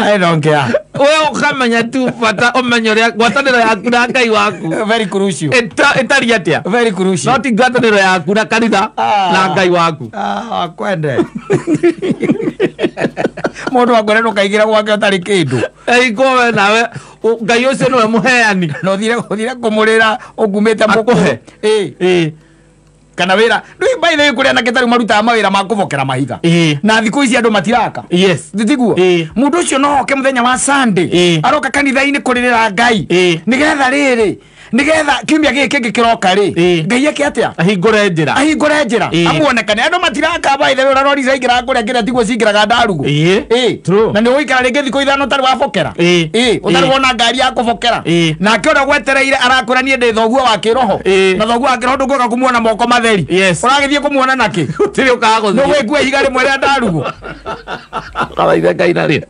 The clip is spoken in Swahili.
I don't care. Wewe ukamenya tu fata omenyoria gwataniro yaku na Ngai waku. Very crucial. Etari atia. Very crucial. Not gwataniro yaku na kanitha na Ngai waku. Kwende. Mundu agoreno kaigira gwake atari kindu. Kowe nawe Ngai ucio no muheani. No thire kumurira ugumite mukuhe. Kana wira ndu by the way kuria na ketaru maruta mawira makuvokera mahiga na thiku ici andu matiraka yes nditiguo mundu ucio no oke muthenya wa Sunday aroka kanitha-ini kuririra Ngai nigetha riri nigetha kiumia giki gikiroka ri Ngai yake atia ahingure njira amuonekane andu matiraka by the way urarori zaingira kuria ngira tiguo cingiraga ndarugo true na ni uikara ringi thiku ithano tari wabokera utari wona ngari ya kubokera na kiora gwetereire arakuranie ndi thoguo wa kiroho na thoguo wa kiroho ndugoka kumuona moko matheri uragithie kumuona naki utiri ukaga guthie no we gwe igari mwere ndarugo kala itheka ina ri